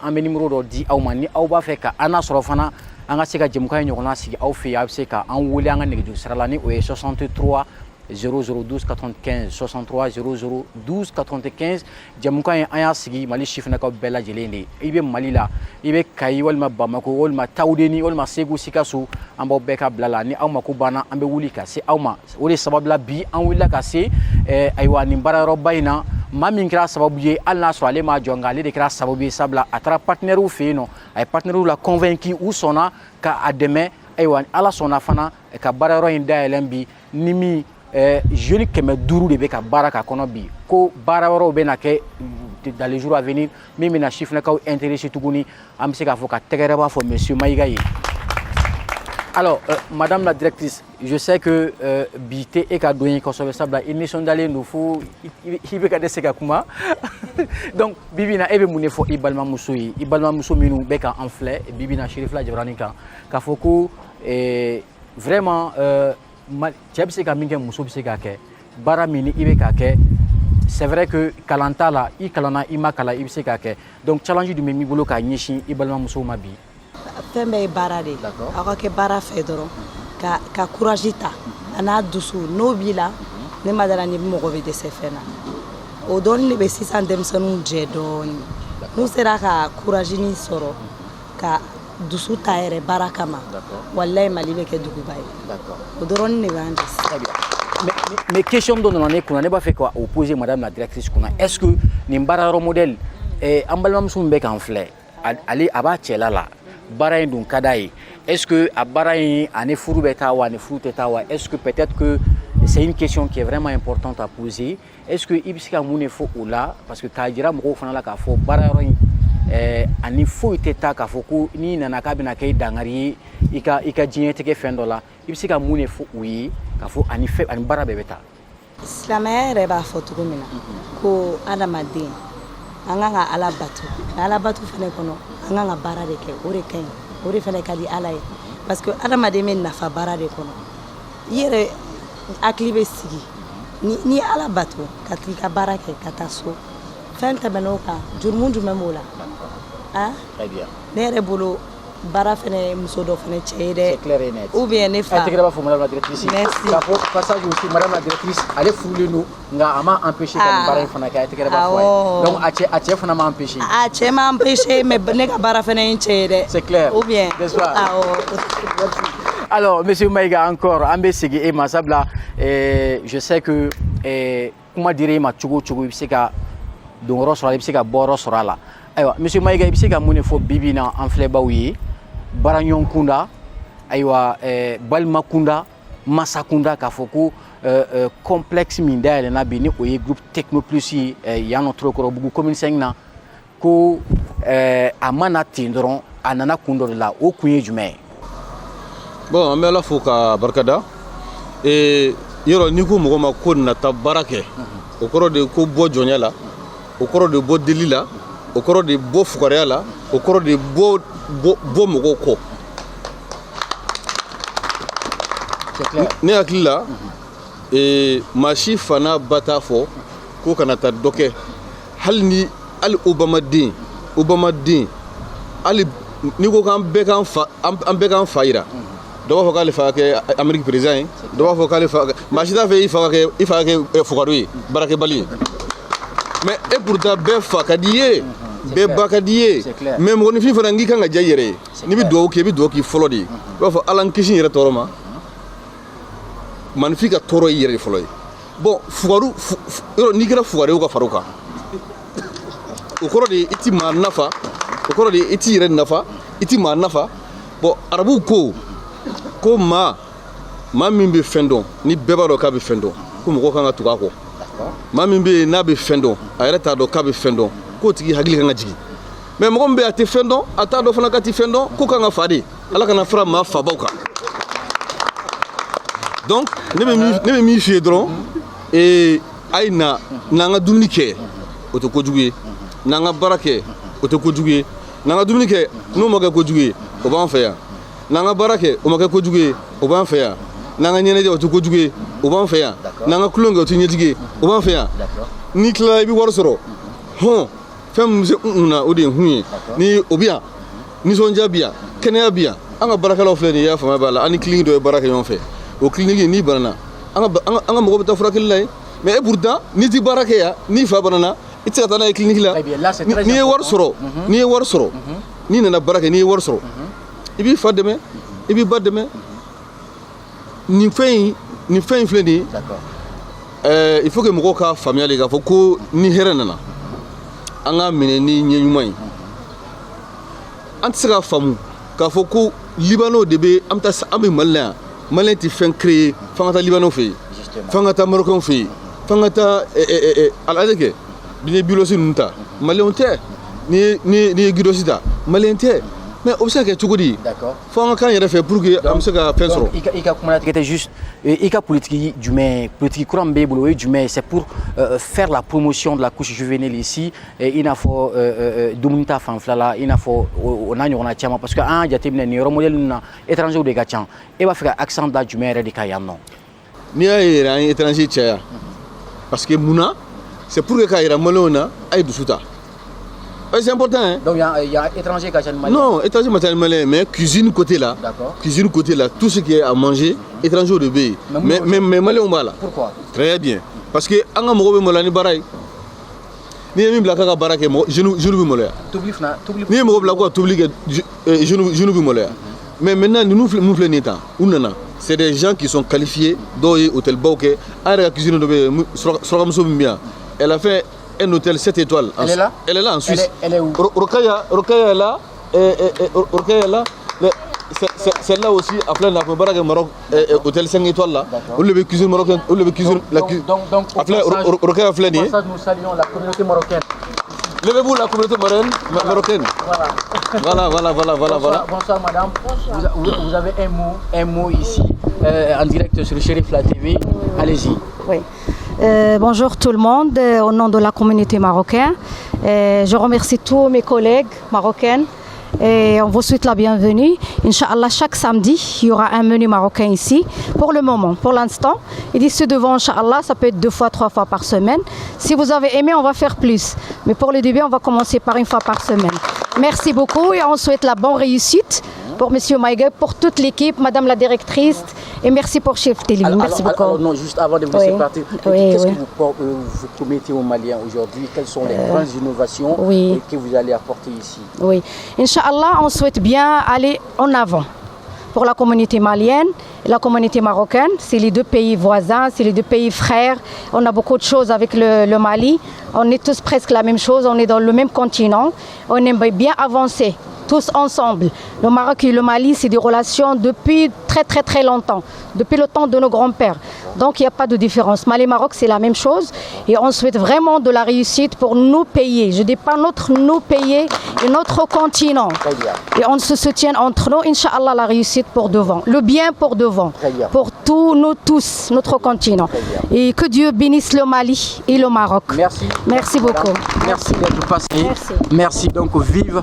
an be numéro do di aw man ni aw ba fe ka ana soro fana an ga se ka jamukan ɲɔgɔnna sigi aw fe ya se ka an wele an ga nɛgɛjuru sira la ni o ye 63 0012 95 63 0012 95 jamukan ye an y'a sigi Mali sifinnakaw bɛɛ lajɛlen de i bɛ Mali la i bɛ Kayi walima Bamako walima Tawudeni walima Segu Sikaso an b'aw bɛɛ ka bila la ni aw mako banna an bɛ wuli ka se aw ma o de sababu la bi an wulila ka se ayiwa nin baarayɔrɔba in na maa min kɛra sababu ye hali n'a sɔrɔ ale ma jɔ nka ale de kɛra sababu ye sabula a taara partenaires fɛ yen nɔ a ye partenaires la convaincu u sɔnna k'a dɛmɛ ayiwa Ala sɔnna fana ka baarayɔrɔ in dayɛlɛn bi ni min jeune 500 de bɛ ka baara k'a kɔnɔ bi ko baara wɛrɛw bɛ na kɛ dans les jours à venir min bɛna sifinnakaw intéressé tuguni an bɛ se k'a fɔ ka tɛgɛrɛ b'a fɔ monsieur Maïga ye. Alors, madame la directrice, je sais que Bité et Kadouni, sabla ils ne sont d'aller nous faut il veut garder ces kuma. Donc, Bibina ebe munefo ibalma muso minu beka en fleur, Bibina Chérif la Jabranika. Kafoko vraiment Tchebse Kaminga muso biseka bara mini ibe kake. C'est vrai que Kalanta la I Kalana ima kala ibiseka ke. Donc challenge du memi bolo ka nyishi ibalma muso mabi. Fɛn bɛɛ ye baara de ye aw ka kɛ baara fɛ dɔrɔn ka courage ta a n'a dusu n'o b'i la ne ma dara ni mɔgɔ bɛ dɛsɛ fɛn na o dɔɔni de bɛ sisan denmisɛnninw jɛ dɔɔni n'u sera ka courage nin sɔrɔ ka dusu ta yɛrɛ baara kama walayi Mali bɛ kɛ duguba ye o dɔrɔn de b'an jɛ. Mais question dɔ nana ne kunna ne b'a fɛ ka opposer madame la directrice kunna est-ce que nin baarayɔrɔ modèle an balimamuso min bɛ k'an filɛ ale a b'a cɛla la baara in dun ka d'a ye est-ce que a baara in ani furu bɛ taa wa ani furu tɛ taa wa est-ce que peut-être que c'est une question qui est vraiment importante à poser est-ce que i bɛ se ka mun de fɔ o la parce que k'a jira mɔgɔw fana la k'a fɔ baara yɔrɔ in ani foyi tɛ taa k'a fɔ ko n'i nana k'a bɛna kɛ dangari ye i ka diɲɛtigɛ fɛn dɔ la i bɛ se ka mun de fɔ u ye k'a fɔ ani baara bɛɛ bɛ taa. silamɛya yɛrɛ b'a fɔ cogo min na ko adamaden an kan ka ala bato ala bato fana kɔnɔ an kan ka baara de kɛ o de ka ɲi o de fana ka di ala ye parce que adamaden bɛ nafa baara de kɔnɔ i yɛrɛ hakili bɛ sigi ni ala bato ka t'i ka baara kɛ ka taa so fɛn tɛmɛn'o kan jurumu jumɛn b'o la ne yɛrɛ bolo baara fɛnɛ muso dɔ fɛnɛ cɛ ye dɛ ou bien ne fa tɛgɛrɛ b'a fɔ madame la directrice k'a fɔ passage aussi madame la directrice ale furulen don nka a ma empêcher ka nin baara in fana kɛ a tɛgɛrɛ b'a fɔ a ye donc a cɛ fana ma empêcher a cɛ ma empêcher mais ne ka baara fɛnɛ ye n cɛ ye dɛ c'est clair ou bien alors monsieur Maïga encore an bɛ segin e ma sabula je sais que kuma dira e ma cogo o cogo i bɛ se ka donyɔrɔ sɔrɔ a la i bɛ se ka bɔyɔrɔ sɔrɔ a la ayiwa monsieur Maïga i bɛ se ka mun de fɔ bi bi in na an filɛbaaw ye baaraɲɔgɔn kunda ayiwa balima kunda masa kunda k'a fɔ ko complexe min dayɛlɛnna bi ni o ye groupe technoplus ye yan nɔ Torokɔrɔbugu commune 5 na ko a mana ten dɔrɔn a nana kun dɔ de la o kun ye jumɛn ye. bon an bɛ ala fo ka barikada yɔrɔ n'i ko mɔgɔ ma ko nata baara kɛ o kɔrɔ de ko bɔ jɔnya la o kɔrɔ de bɔ deli la o kɔrɔ de bɔ fugariya la o kɔrɔ de bɔ mɔgɔw kɔ ne hakili la maa si fana ba t'a fɔ ko kana taa dɔ kɛ hali Obama den hali n'i ko k'an bɛɛ k'an fa yira dɔ b'a fɔ k'ale fa ka kɛ Amérique président ye dɔ b'a fɔ k'ale fa ka kɛ maa si t'a fɛ i fa ka kɛ fugaro ye baarakɛbali ye mais et pourtant bɛɛ fa ka di ye bɛɛ ba ka di ye mais mɔgɔninfin fana n'i kan ka diya i yɛrɛ ye n'i bɛ dugawu kɛ i bɛ dugawu k'i fɔlɔ de ye i b'a fɔ ala n kisi n yɛrɛ tɔɔrɔ ma maninfin ka tɔɔrɔ i yɛrɛ de fɔlɔ ye bon fugaru n'i kɛra fugari ye o ka fara o kan o kɔrɔ de ye i ti maa nafa o kɔrɔ de ye i t'i yɛrɛ nafa i ti maa nafa bon arabuw ko maa min bɛ fɛn dɔn ni bɛɛ b'a dɔn k'a bɛ fɛn dɔn ko mɔgɔw kan ka tugu a kɔ maa min bɛ yen n'a bɛ fɛn dɔn a yɛrɛ t'a dɔn k'a bɛ fɛn dɔn k'o tigi hakili kan ka jigin mais mɔgɔ min bɛ yen a tɛ fɛn dɔn a t'a dɔn fana k'a tɛ fɛn dɔn k'o kan ka fa de ala kana fara maa fabaw kan donc ne bɛ min f'i ye dɔrɔn a ye n'an ka dumuni kɛ o tɛ kojugu ye n'an ka baara kɛ o tɛ kojugu ye n'an ka dumuni kɛ n'o ma kɛ kojugu ye o b'an fɛ yan n'an ka baara kɛ o ma kɛ kojugu ye o b'an fɛ yan n'an ka ɲɛnajɛ o tɛ kojugu ye o b'an fɛ yan n'an ka kulonkɛ o tɛ ɲɛtigi ye o b'an fɛ yan n'i tilala i bɛ wari sɔrɔ fɛn min bɛ se na o de ye hun ye ni o bɛ yan nisɔndiya bɛ yan kɛnɛya bɛ yan an ka baarakɛlaw filɛ nin ye i y'a faamuya b'a la an ni kiliniki dɔ ye baara kɛ ɲɔgɔn fɛ o kiliniki n'i banana an ka mɔgɔ bɛ taa furakɛli la ye mais et pourtant n'i ti baara kɛ yan n'i fa banana i tɛ se ka taa n'a ye kiliniki la n'i ye wari sɔrɔ n'i nana baara kɛ n'i ye wari sɔrɔ i b'i fa dɛmɛ i b'i ba dɛmɛ nin fɛn in filɛ nin ye il faut que mɔgɔw ka faamuya de k'a fɔ ko ni hɛrɛ nana an k'a minɛ ni ɲɛ ɲuman ye an tɛ se k'a faamu k'a fɔ ko Libano de bɛ an bɛ Mali la yan Maliyɛn tɛ fɛn créer f'an ka taa Libano fɛ yen f'an ka taa Marokɛnw fɛ yen f'an ka taa alajɛ kɛ n'i ye biolosi ninnu ta Maliyɛnw tɛ n'i ye gidosi ta Maliyɛn tɛ mais o bɛ se ka kɛ cogo di fo an ka kan yɛrɛ fɛ pour que an bɛ se ka fɛn sɔrɔ. I ka kuma latigɛ tɛ juste i ka politique jumɛn politique kura min b'e bolo o ye jumɛn c'est pour faire la promotion de la couche juvénile ici i n'a fɔ dumuni ta fanfɛla la i n'a fɔ o n'a ɲɔgɔnna caman parce que an y'a jateminɛ nin yɔrɔ modèle ninnu na étrangers de ka ca e b'a fɛ ka accent da jumɛn yɛrɛ de kan yan nɔ. n'i y'a ye yɛrɛ an ye étranger caya parce que munna c'est pour que k'a yira maliyɛnw na a ye dusu ta. C'est important, hein? Donc il y a étranger qui a malien. Non, étranger malien, mais cuisine côté là. Cuisine côté là, tout ce qui est à manger, étranger de pays. Mais malien on va là. Pourquoi? Très bien. Parce que on a mangé malani barai. Ni même la kaka barai je ne veux malaya. T'oublies na, t'oublies. Ni mangé la quoi t'oublies que je ne veux malaya. Mais maintenant nous faisons n'état. Unana, c'est des gens qui sont qualifiés dans hôtel Bauke. À la cuisine de bien. Elle a fait un hôtel 7 étoiles. Elle est là? Elle est là en Suisse. Elle est où? Rokaya est là. là, celle-là aussi, après la Maroc, hôtel 5 étoiles là, où le cuisine marocaine, où le cuisine donc après nous saluons la communauté marocaine. Levez-vous la communauté marocaine. Voilà. Bonsoir madame. Vous avez un mot ici en direct sur le Chérif La TV. Allez-y. Oui. Bonjour tout le monde, au nom de la communauté marocaine. Je remercie tous mes collègues marocains et on vous souhaite la bienvenue. Inch'Allah, chaque samedi, il y aura un menu marocain ici. Pour le moment, pour l'instant, et d'ici devant, Inch'Allah, ça peut être 2 fois, 3 fois par semaine. Si vous avez aimé, on va faire plus. Mais pour le début, on va commencer par 1 fois par semaine. Merci beaucoup et on souhaite la bonne réussite pour M. Maïga, pour toute l'équipe, Madame la directrice. Et merci pour Chef Télé. Merci beaucoup. Alors, non, juste avant de vous laisser partir, qu'est-ce que vous promettez aux Maliens aujourd'hui? Quelles sont les grandes innovations que vous allez apporter ici? Oui, Inch'Allah, on souhaite bien aller en avant pour la communauté malienne et la communauté marocaine. C'est les 2 pays voisins, c'est les 2 pays frères. On a beaucoup de choses avec le Mali. On est tous presque la même chose, on est dans le même continent. On aimerait bien avancer tous ensemble. Le Maroc et le Mali, c'est des relations depuis très longtemps, depuis le temps de nos grands-pères. Donc il n'y a pas de différence. Mali-Maroc, c'est la même chose et on souhaite vraiment de la réussite pour nos pays. Je ne dis pas nos pays et notre continent. Et on se soutient entre nous, Inch'Allah, la réussite pour devant, le bien pour devant, pour tous, notre continent. Et que Dieu bénisse le Mali et le Maroc. Merci beaucoup. Merci d'être passé. Merci. Donc vive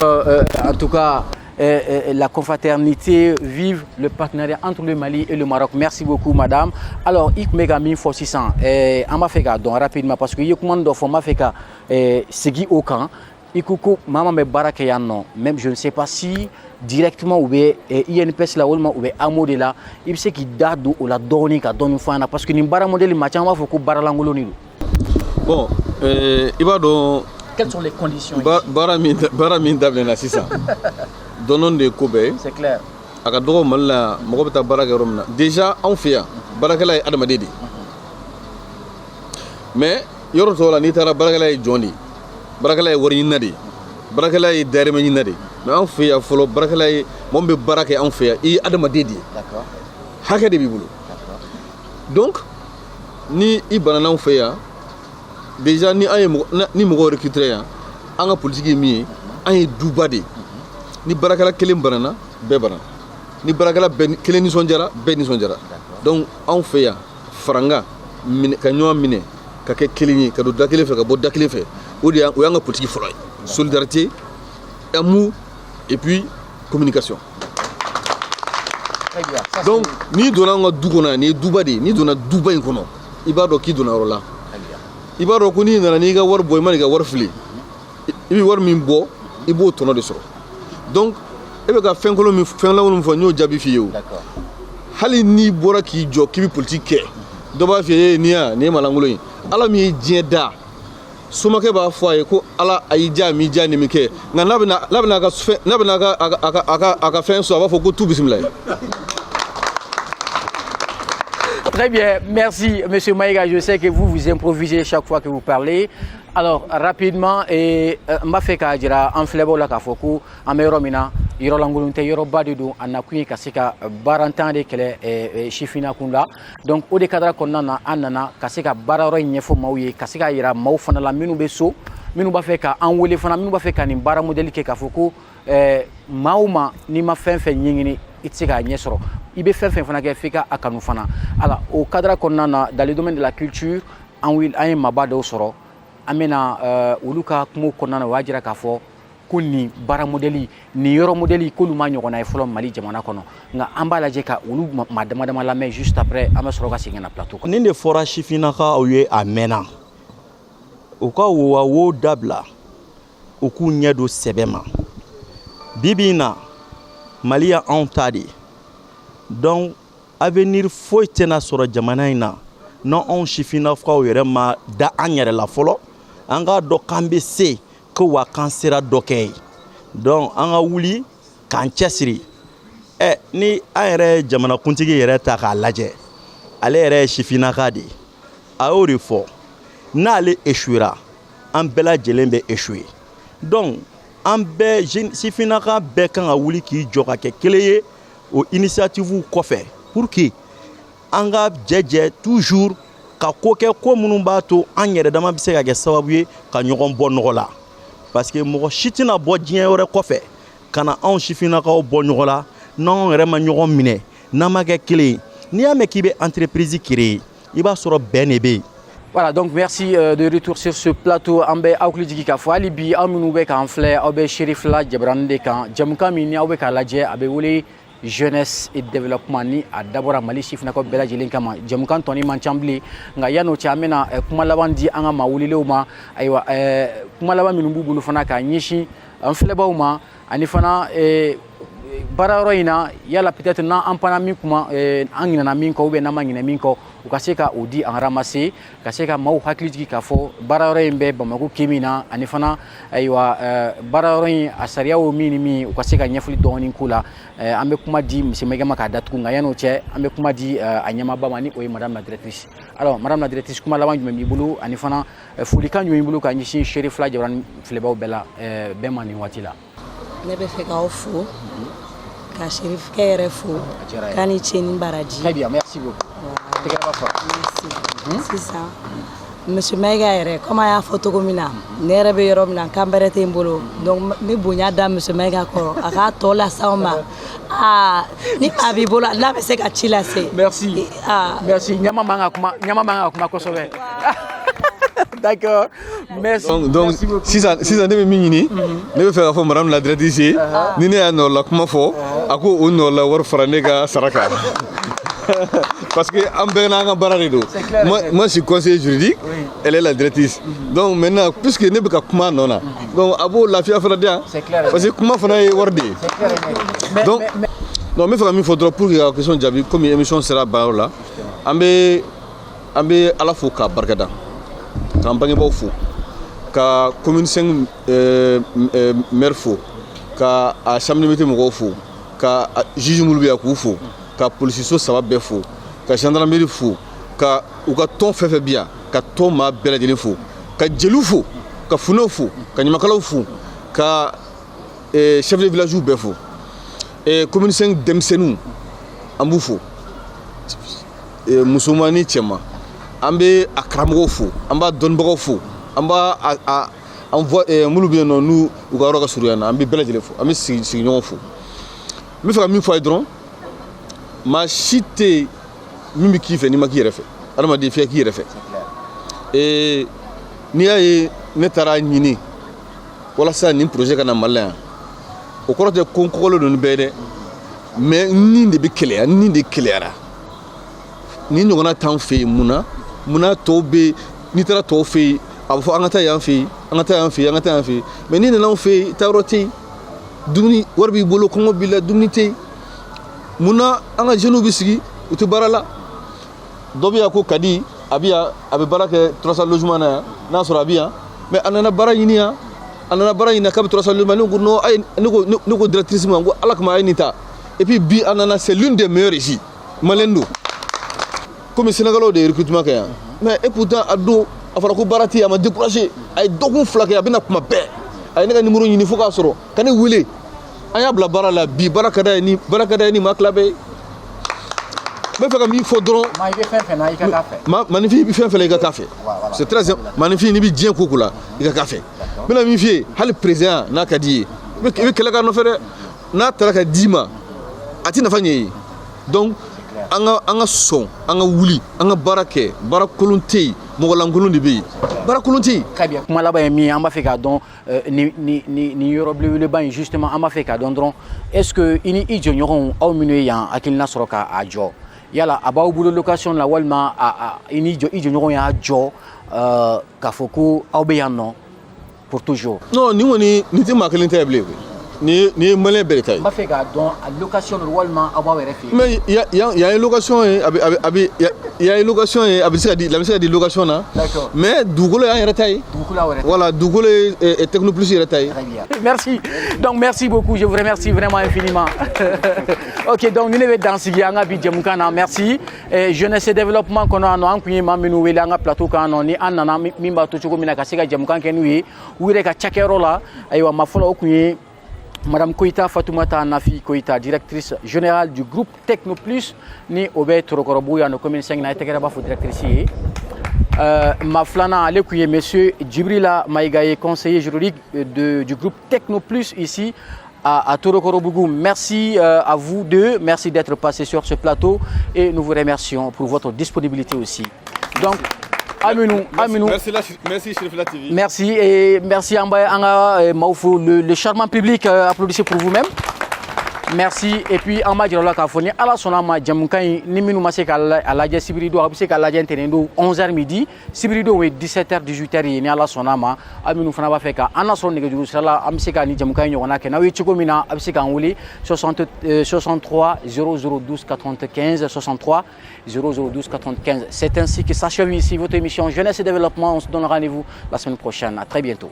en tout cas la confraternité, vive le partenariat entre le Mali et le Maroc. Merci beaucoup madame. Alors ik mega min fo sisan an b'a fɛ ka dɔn rapidement parce que i ye kuma dɔ fɔ n b'a fɛ ka segi o kan. I ko ko maa min bɛ baara kɛ yan nɔ, même je ne sais pas si directement u bɛ INPS la walima u bɛ AMO de la, i bɛ se k'i da don o la dɔɔni ka dɔɔni fɔ an na parce que nin baara modèle maa caman b'a fɔ ko baara lankolon de don. Bon, i b'a dɔn quelles sont les conditions baara min daminɛna sisan dɔnni de ye ko bɛɛ ye. C'est clair. A ka dɔgɔ Mali la mɔgɔ bɛ taa baara kɛ yɔrɔ min na déjà anw fɛ yan baarakɛla ye adamaden de ye mais yɔrɔ tɔw la n'i taara baarakɛla ye jɔn de ye, baarakɛla ye wari ɲinina de ye, baarakɛla ye dayirimɛ ɲinina de ye, mais anw fɛ yan fɔlɔ baarakɛla ye mɔgɔ min bɛ baara kɛ anw fɛ yan i ye adamaden de ye, hakɛ de b'i bolo. Donc ni i banana anw fɛ yan déjà ni mɔgɔw recruté yan an ka politique ye min ye an ye duba de ye. Ni barakɛla kelen banana bɛɛ banana, ni barakɛla kelen nisɔndiyara bɛɛ nisɔndiyara. Donc anw fɛ yan faranga ka ɲɔgɔn minɛ ka kɛ kelen ye ka don da kelen fɛ ka bɔ da kelen fɛ o y'an ka politique fɔlɔ ye. Solidarité, amour et puis communication. Donc n'i donna an ka du kɔnɔ yan nin ye duba de ye, n'i donna duba in kɔnɔ i b'a dɔn k'i donna yɔrɔ la. I b'a dɔn ko n'i nana n'i ka wari bɔ i ma n'i ka wari fili i bɛ wari min bɔ i b'o tɔnɔ de sɔrɔ. Donc e bɛ ka fɛn lankolon min fɔ n y'o jaabi f'i ye o. Hali n'i bɔra k'i jɔ k'i bɛ politique kɛ dɔ b'a f'i ye nin ye malankolon ye. Ala min ye diɲɛ da somakɛ b'a fɔ a ye ko Ala a y'i diya min diya nin min kɛ nka n'a bɛna a ka fɛn sɔrɔ a b'a fɔ ko tu bisimila ye. Très bien, merci Monsieur Maïga. Je sais que vous improvisez chaque fois que vous parlez. Alors rapidement, m'a fait ka jira an filɛbagaw la k'a fɔ ko an bɛ yɔrɔ min na yɔrɔ lankolon tɛ, yɔrɔba de don. A nakun ye ka se ka baarantan de kɛlɛ sifinnakun la. Donc o de kadara kɔnɔna na an nana ka se ka baara yɔrɔ in ɲɛfɔ maaw ye, ka se ka yira maaw fana la minnu bɛ so, minnu b'a fɛ ka an wele fana, minnu b'a fɛ ka nin baara modèle kɛ k'a fɔ ko maaw ma n'i ma fɛn fɛn ɲɛɲini i tɛ se k'a ɲɛ sɔrɔ. I bɛ fɛn fɛn fana kɛ f'i ka a kanu fana. Alors au cadre kɔnɔna na dans le domaine de la culture an ye maba dɔw sɔrɔ. An bɛna olu ka kungo kɔnɔna na o y'a jira k'a fɔ ko nin baara modèle nin yɔrɔ modèle k'olu ma ɲɔgɔnna ye fɔlɔ Mali jamana kɔnɔ, nka an b'a lajɛ ka olu maa dama dama lamɛn juste après an bɛ sɔrɔ ka segin ka na plateau kɔnɔ. Nin de fɔra sifinnakaw ye a mɛnna, u ka wo dabila u k'u ɲɛ don sɛbɛ ma. Bibi in na Mali ye anw ta de ye, donc avenir foyi tɛna sɔrɔ jamana in na non anw sifinnakaw yɛrɛ ma da an yɛrɛ la fɔlɔ, an k'a dɔn k'an bɛ se ko wa k'an sera dɔ kɛ ye. Donc an ka wuli k'an cɛsiri. Ni an yɛrɛ jamanakuntigi yɛrɛ ta k'a lajɛ, ale yɛrɛ ye sifinnaka de ye, a y'o de fɔ, n'ale échouera an bɛɛ lajɛlen bɛ échouer. Donc an bɛɛ sifinnaka bɛɛ kan ka wuli k'i jɔ ka kɛ kelen ye o initiative kɔfɛ pour que an ka jɛjɛ toujours ka ko kɛ ko minnu b'a to an yɛrɛ dama bɛ se ka kɛ sababu ye ka ɲɔgɔn bɔ nɔgɔ la parce que mɔgɔ si tɛna bɔ diɲɛ wɛrɛ kɔfɛ ka na anw sifinnakaw bɔ ɲɔgɔn la n'anw yɛrɛ ma ɲɔgɔn minɛ n'an ma kɛ kelen ye n'i y'a mɛn k'i bɛ entreprise créer i b'a sɔrɔ bɛn de bɛ yen. Voilà, donc merci de retour sur ce plateau. Ambe Aukli Kafo Alibi, Amunube Kanfle, Aube Shérif La, Djabrande Kan, Djamouka Mini, Aube Kaladje, Abe Wole, jeunesse et développement ni a d'abord Mali Chif Nako Bela Jelinkama, Djamoukan Tony Manchambli, Ngayano Chamena, Kumalabandi, Anga Mauliloma, Aywa, Kumalaba Minumbu Nufanaka, Nishi, Anflebauma, Anifana, Bararoina, Yala peut-être na ampana mikuma, Angina Minko, Benamangina Minko. U ka se ka o di an ramasser ka se ka maaw hakili jigi k'a fɔ baarayɔrɔ in bɛ Bamako Kémi na ani fana ayiwa baarayɔrɔ in a sariyaw min ni min u ka se ka ɲɛfɔli dɔɔni k'u la an bɛ kuma di monsieur Maïga ma k'a datugu nka yan'o cɛ an bɛ kuma di a ɲɛmaaba ma ni o ye madame la directrice. Alors madame la directrice kuma laban jumɛn b'i bolo ani fana folikan jumɛn b'i bolo ka ɲɛsin Shérif La Djabrani filɛbaw bɛɛ la bɛɛ ma nin waati la. Ne bɛ fɛ k'aw fo ka Shérif kɛ yɛrɛ fo k'a ni ce ni baraji. Très bien, merci beaucoup. Merci. Sisan monsieur Maïga yɛrɛ comme a y'a fɔ cogo min na ne yɛrɛ bɛ yɔrɔ min na kan bɛrɛ tɛ n bolo donc ni bonya da monsieur Maïga kɔrɔ a k'a tɔ las'anw ma ni a b'i bolo n'a bɛ se ka ci lase. Merci. Merci. Ɲama man ka kuma kosɛbɛ. D'accord. Merci. Donc sisan ne bɛ min ɲini ne bɛ fɛ k'a fɔ madame la directrice ye ni ne y'a nɔ la kuma fɔ a ko o nɔ la wari fara ne ka sara kan. Parce que en Bernard moi je suis conseiller juridique, elle est la directrice. Donc maintenant, puisque ne peut pas comment non donc abo la fille fera bien. Parce que comment fera est wordé. Donc non mais il faudra pour que la question de comme émission sera là. Ambe à la fois ka barkada. Campagne ba fou. Ka commune 5 maire fou. Ka a chambre de métier mo fou. Ka juge mulbi ya ku fou. Ka police so saba bɛɛ fo ka gendarmerie fo ka u ka tɔn fɛn fɛn bi yan ka tɔn maa bɛɛ lajɛlen fo ka jeliw fo ka funɛw fo ka ɲamakalaw fo ka chef de village bɛɛ fo commune 5 denmisɛnninw an b'u fo musoman ni cɛman an bɛ a karamɔgɔw fo an b'a dɔnnibagaw fo an b'a minnu bɛ yen nɔ n'u u ka yɔrɔ ka surunya na an bɛ bɛɛ lajɛlen fo an bɛ sigi ɲɔgɔn fo n bɛ fɛ ka min fɔ a ye dɔrɔn maa si tɛ min bɛ k'i fɛ n'i ma k'i yɛrɛ fɛ adamaden f'i ka k'i yɛrɛ fɛ n'i y'a ye ne taara ɲini walasa nin projet ka na Mali la yan o kɔrɔ tɛ ko n kɔgɔlen don ni bɛɛ ye dɛ mais nin de bɛ keleya nin de keleyara nin ɲɔgɔnna t'an fɛ yen munna tɔw bɛ n'i taara tɔw fɛ yen a bɛ fɔ an ka taa yan fɛ yen an ka taa yan fɛ yen an ka taa yan fɛ yen mais n'i nana anw fɛ yen taayɔrɔ tɛ yen dumuni wari b'i bolo kɔngɔ b'i la dumuni tɛ yen munna an ka jeunes bɛ sigi u tɛ baara la dɔ bɛ yan ko Kadi a bɛ yan a bɛ baara kɛ 300 logement na yan n'a sɔrɔ a bɛ yan mais a nana baara ɲini yan a nana baara ɲini k'a bɛ 300 logement ne ko non ayi ne ko directrice ma n ko ala kama a ye nin ta et puis bi a nana c'est l'une des meilleures ici maliyɛn don komi Sénégalais de ye recrutement kɛ yan mais et pourtant a don a fɔra ko baara tɛ yen a ma découragé a ye dɔgɔkun 2 kɛ a bɛ na kuma bɛɛ a ye ne ka numéro ɲini fo k'a sɔrɔ ka ne wele. an y'a bila baara la bi baara ka d'a ye ni maa tila bɛɛ ye n bɛ fɛ ka min fɔ dɔrɔn maninfin i bɛ fɛn fɛn la i ka k'a fɛ c'est très maninfin n'i bɛ diɲɛ ko ko la i ka k'a fɛ n bɛna min f'i ye hali président n'a ka di ye i bɛ kɛlɛ k'a nɔfɛ dɛ n'a taara ka d'i ma a tɛ nafa ɲɛ i ye donc an ka sɔn an ka wuli an ka baara kɛ baara kolon tɛ yen mɔgɔ lankolon de bɛ yen baara kolon tɛ yen. Très bien kuma laban ye min ye an b'a fɛ k'a dɔn nin yɔrɔ belebeleba in justement an b'a fɛ k'a dɔn dɔrɔn est ce que i ni i jɔɲɔgɔnw aw minnu ye yan hakilina sɔrɔ k'a jɔ yala a b'aw bolo location la walima i jɔɲɔgɔnw y'a jɔ k'a fɔ ko aw bɛ yan nɔ pour toujours. non nin kɔni nin tɛ maa kelen ta ye bilen koyi ni malin beretail ba fe ga don location normalement aba were fi mais il y a une location il y a une location abi se di la se di location na d'accord mais dugolo ya retail dugula were voilà dugolo et technoplus retail très bien merci donc merci beaucoup je vous remercie vraiment infiniment OK donc nous ne dans sigi anga bi jemukana merci jeunesse et développement kono ano an kunye maminu wele anga plateau kano ni anana mimba to chugo mina kasika jemukan kenu wire ka chakero la aywa mafolo okunye Madame Koita Fatoumata Nafi Koita, directrice générale du groupe Technoplus, ni Obé Torokorobuya, nos communes 5 na etekera fo directrice. Maflana Alekuye, monsieur Djibrila Maïgaye, conseiller juridique du groupe Technoplus ici à Torokorobougou. Merci à vous deux, merci d'être passés sur ce plateau et nous vous remercions pour votre disponibilité aussi. Donc, Aminou. Merci Chérifla TV. Merci et merci Anga Maoufou, le charmant public, applaudissez pour vous-même. Merci et puis Amba Djirola Kafoni, à la sonama Djamoukai, Niminu Maseka à la Sibrido, Abseka la Tenendo, 11h midi, Sibrido est 17h, 18h, à la sonama, Aminou Fanaba Feka, Anason Negadu Sala, Amseka ni Djamoukai, Yonaka, Nawi Chukomina, Abseka Ouli, 63 0012 95 63 0012 95. C'est ainsi que s'achève ici votre émission Jeunesse et Développement. On se donne rendez-vous la semaine prochaine. À très bientôt.